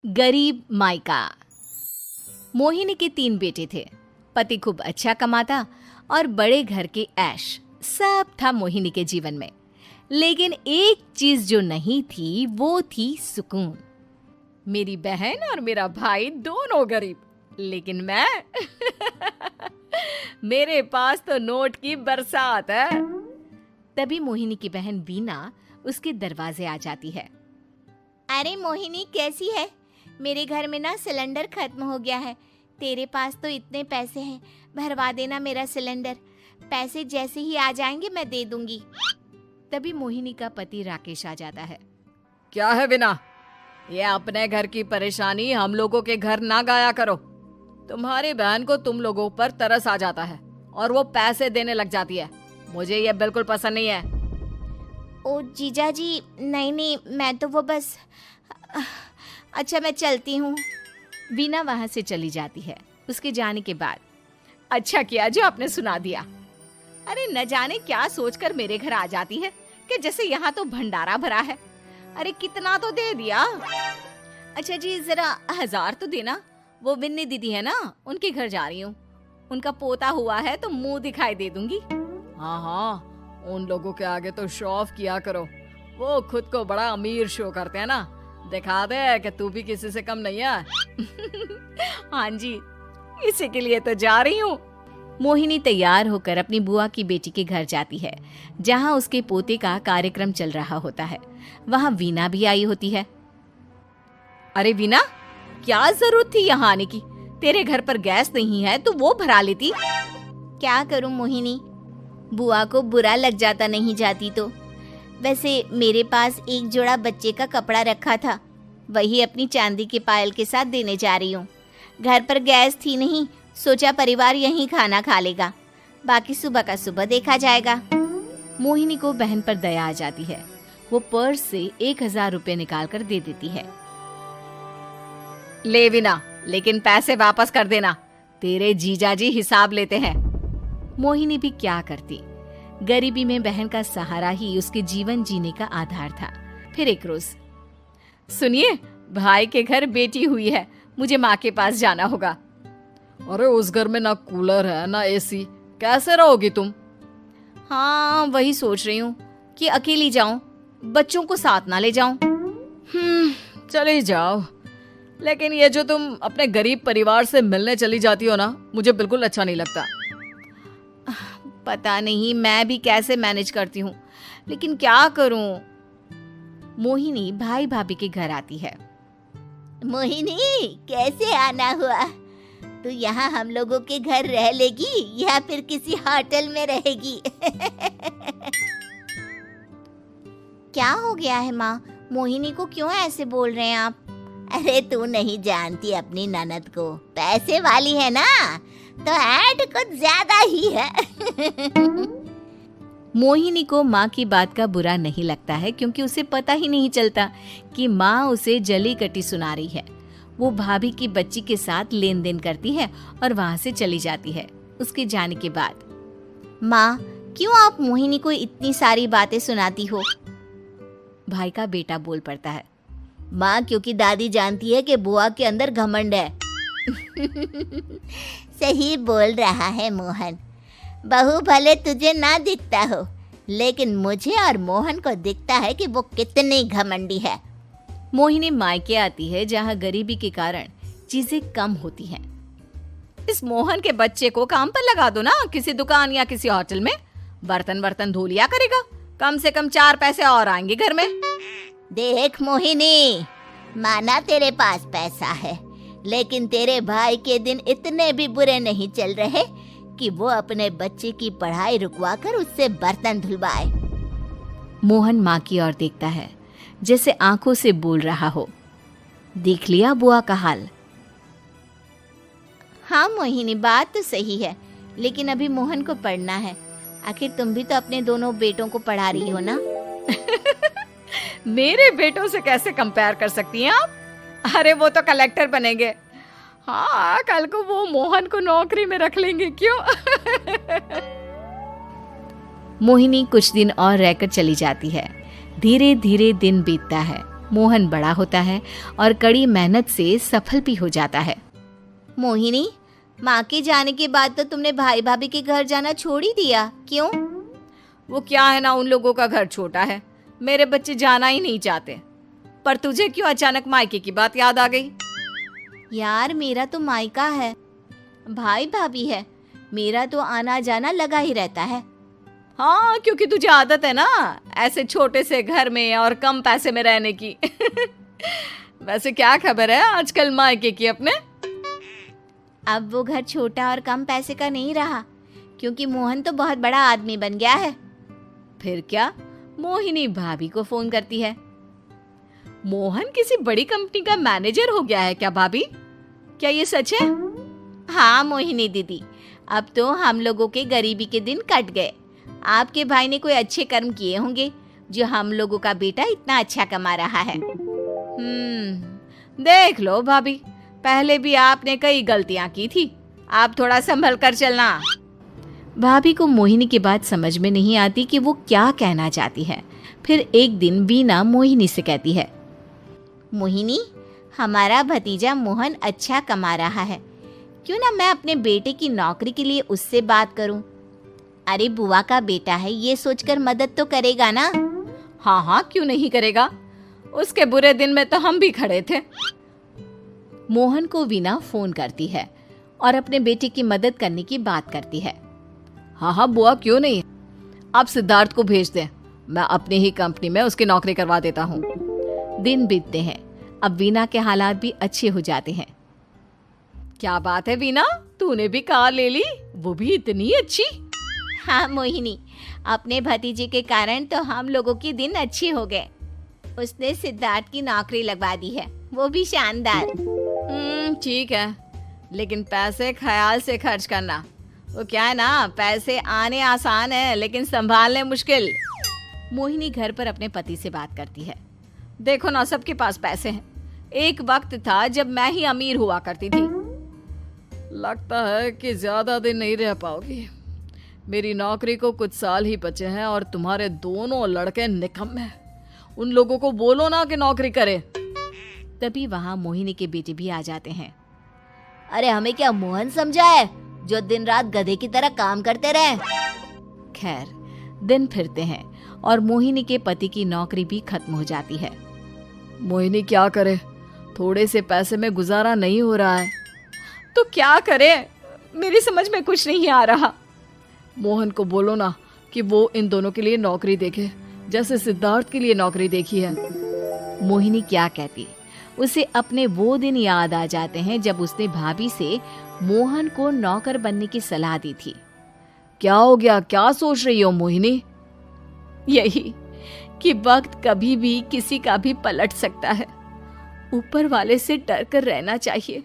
गरीब मायका। मोहिनी के 3 बेटे थे। पति खूब अच्छा कमाता और बड़े घर के ऐश सब था मोहिनी के जीवन में। लेकिन एक चीज जो नहीं थी वो थी सुकून। मेरी बहन और मेरा भाई दोनों गरीब, लेकिन मैं मेरे पास तो नोट की बरसात है। तभी मोहिनी की बहन बीना उसके दरवाजे आ जाती है। अरे मोहिनी, कैसी है? मेरे घर में ना सिलेंडर खत्म हो गया है। तेरे पास तो इतने पैसे हैं, भरवा देना मेरा सिलेंडर। पैसे जैसे ही आ जाएंगे मैं दे दूंगी। तभी मोहिनी का पति राकेश आ जाता है। क्या है बिना, ये अपने घर की परेशानी हम लोगों के घर ना गाया करो। तुम्हारी बहन को तुम लोगों पर तरस आ जाता है और वो पैसे देने लग जाती है। मुझे ये बिल्कुल पसंद नहीं है। ओ जीजा जी, नहीं, मैं तो वो बस अच्छा मैं चलती हूँ। बीना वहां से चली जाती है। उसके जाने के बाद अच्छा किया जो आपने सुना दिया। अरे न जाने क्या सोचकर मेरे घर आ जाती है कि जैसे यहाँ तो भंडारा भरा है। अरे कितना तो दे दिया। अच्छा जी, जरा 1000 तो देना। वो बिन्नी दीदी है ना, उनके घर जा रही हूँ। उनका पोता हुआ है तो मुंह दिखाई दे दूंगी। हाँ, उन लोगों के आगे तो शो ऑफ किया करो। वो खुद को बड़ा अमीर शो करते हैं ना। दिखा दे कि तू भी किसी से कम नहीं है। हाँ जी, इसी के लिए तो जा रही हूँ। मोहिनी तैयार होकर अपनी बुआ की बेटी के घर जाती है, जहाँ उसके पोते का कार्यक्रम चल रहा होता है। वहाँ वीना भी आई होती है। अरे वीना, क्या जरूरत थी यहाँ आने की? तेरे घर पर गैस नहीं है तो वो भरा लेती। क्या करूं मोहिनी, बुआ को बुरा लग जाता नहीं जाती तो। वैसे मेरे पास एक जोड़ा बच्चे का कपड़ा रखा था, वही अपनी चांदी के पायल के साथ देने जा रही हूँ। घर पर गैस थी नहीं, सोचा परिवार यहीं खाना खा लेगा, बाकी सुबह का सुबह देखा जाएगा। मोहिनी को बहन पर दया आ जाती है। वो पर्स से 1000 रुपए निकाल कर दे देती है। ले बिना, लेकिन पैसे वापस कर देना, तेरे जीजाजी हिसाब लेते हैं। मोहिनी भी क्या करती, गरीबी में बहन का सहारा ही उसके जीवन जीने का आधार था। फिर एक रोज, सुनिए, भाई के घर बेटी हुई है, मुझे माँ के पास जाना होगा। अरे उस घर में ना कूलर है ना एसी, कैसे रहोगी तुम? हाँ, वही सोच रही हूँ कि अकेली जाऊं, बच्चों को साथ ना ले जाऊं। चली जाओ, लेकिन ये जो तुम अपने गरीब परिवार से मिलने चली जाती हो ना, मुझे बिल्कुल अच्छा नहीं लगता। पता नहीं मैं भी कैसे मैनेज करती हूँ, लेकिन क्या करूँ। मोहिनी भाई भाभी के घर आती है। मोहिनी, कैसे आना हुआ? तू यहाँ हम लोगों के घर रह लेगी या फिर किसी होटल में रहेगी? क्या हो गया है माँ? मोहिनी को क्यों ऐसे बोल रहे हैं आप? अरे तू नहीं जानती अपनी ननद को, पैसे वाली है ना, तो ऐड कुछ ज्यादा ही है। मोहिनी को माँ की बात का बुरा नहीं लगता है, क्योंकि उसे पता ही नहीं चलता कि माँ उसे जली कटी सुना रही है। वो भाभी की बच्ची के साथ लेन देन करती है और वहाँ से चली जाती है। उसके जाने के बाद, माँ, क्यों आप मोहिनी को इतनी सारी बातें सुनाती हो? भाई का बेटा बोल पड़ता है। माँ, क्योंकि दादी जानती है कि बुआ के अंदर घमंड है। सही बोल रहा है मोहन। बहू भले तुझे ना दिखता हो, लेकिन मुझे और मोहन को दिखता है कि वो कितनी घमंडी है। मोहिनी मायके आती है, जहाँ गरीबी के कारण चीजें कम होती हैं। इस मोहन के बच्चे को काम पर लगा दो ना, किसी दुकान या किसी होटल में। बर्तन धो लिया करेगा, कम से कम 4 पैसे और आएंगे घर में। देख मोहिनी, माना तेरे पास पैसा है, लेकिन तेरे भाई के दिन इतने भी बुरे नहीं चल रहे कि वो अपने बच्चे की पढ़ाई रुकवा कर उससे बर्तन धुलवाए। मोहन माँ की ओर देखता है, जैसे आंखों से बोल रहा हो, देख लिया बुआ का हाल। हाँ मोहिनी, बात तो सही है, लेकिन अभी मोहन को पढ़ना है। आखिर तुम भी तो अपने दोनों बेटों को पढ़ा रही हो ना। मेरे बेटों से कैसे कंपेयर कर सकती हैं आप? अरे वो तो कलेक्टर बनेंगे। हाँ, कल को वो मोहन को नौकरी में रख लेंगे, क्यों? मोहिनी कुछ दिन और रहकर चली जाती है। धीरे धीरे दिन बीतता है। मोहन बड़ा होता है और कड़ी मेहनत से सफल भी हो जाता है। मोहिनी, माँ के जाने के बाद तो तुमने भाई भाभी के घर जाना छोड़ ही दिया, क्यों? वो क्या है ना, उन लोगों का घर छोटा है, मेरे बच्चे जाना ही नहीं चाहते। पर तुझे क्यों अचानक मायके की बात याद आ गई? यार, मेरा तो मायका है, भाई भाभी है, मेरा तो आना जाना लगा ही रहता है। हाँ, क्योंकि तुझे आदत है ना ऐसे छोटे से घर में और कम पैसे में रहने की। वैसे क्या खबर है आजकल मायके की अपने? अब वो घर छोटा और कम पैसे का नहीं रहा, क्योंकि मोहन तो बहुत बड़ा आदमी बन गया है। फिर क्या? मोहिनी भाभी को फोन करती है। मोहन किसी बड़ी कंपनी का मैनेजर हो गया है क्या भाभी? क्या ये सच है? हाँ मोहिनी दीदी, अब तो हम लोगों के गरीबी के दिन कट गए। आपके भाई ने कोई अच्छे कर्म किए होंगे जो हम लोगों का बेटा इतना अच्छा कमा रहा है। देख लो भाभी, पहले भी आपने कई गलतियां की थी, आप थोड़ा संभल कर चलना। भाभी को मोहिनी की बात समझ में नहीं आती कि वो क्या कहना चाहती है। फिर एक दिन वीना मोहिनी से कहती है, मोहिनी, हमारा भतीजा मोहन अच्छा कमा रहा है, क्यों ना मैं अपने बेटे की नौकरी के लिए उससे बात करूं? अरे बुआ का बेटा है, ये सोचकर मदद तो करेगा ना? हाँ हाँ, क्यों नहीं करेगा, उसके बुरे दिन में तो हम भी खड़े थे। मोहन को वीना फोन करती है और अपने बेटे की मदद करने की बात करती है। हाँ हाँ बुआ, क्यों नहीं, आप सिद्धार्थ को भेज दें, मैं अपनी ही कंपनी में उसकी नौकरी करवा देता हूँ। दिन बीतते हैं, अब वीना के हालात भी अच्छे हो जाते हैं। क्या बात है वीना, तूने भी कार ले ली, वो भी इतनी अच्छी? हाँ मोहिनी, अपने भतीजे के कारण तो हम लोगों के दिन अच्छे हो गए। उसने सिद्धार्थ की नौकरी लगवा दी है, वो भी शानदार। ठीक है, लेकिन पैसे ख्याल से खर्च करना। वो क्या है ना, पैसे आने आसान है लेकिन संभालने मुश्किल। मोहिनी घर पर अपने पति से बात करती है। देखो ना, सबके पास पैसे हैं, एक वक्त था जब मैं ही अमीर हुआ करती थी। लगता है कि ज्यादा दिन नहीं रह पाओगी, मेरी नौकरी को कुछ साल ही बचे हैं और तुम्हारे दोनों लड़के निकम्मे हैं। उन लोगों को बोलो ना कि नौकरी करे। तभी वहां मोहिनी के बेटे भी आ जाते हैं। अरे हमें क्या मोहन समझा है जो दिन रात गधे की तरह काम करते रहे? खैर, दिन फिरते हैं और मोहिनी के पति की नौकरी भी खत्म हो जाती है। मोहिनी क्या करे, थोड़े से पैसे में गुजारा नहीं हो रहा है। तो क्या करे, मेरी समझ में कुछ नहीं आ रहा। मोहन को बोलो ना कि वो इन दोनों के लिए नौकरी देखे, जैसे सिद्धार्थ के लिए नौकरी देखी है। मोहिनी क्या कहती, उसे अपने वो दिन याद आ जाते हैं जब उसने भाभी से मोहन को नौकर बनने की सलाह दी थी। क्या हो गया, क्या सोच रही हो मोहिनी? यही कि वक्त कभी भी किसी का भी पलट सकता है, ऊपर वाले से डर कर रहना चाहिए।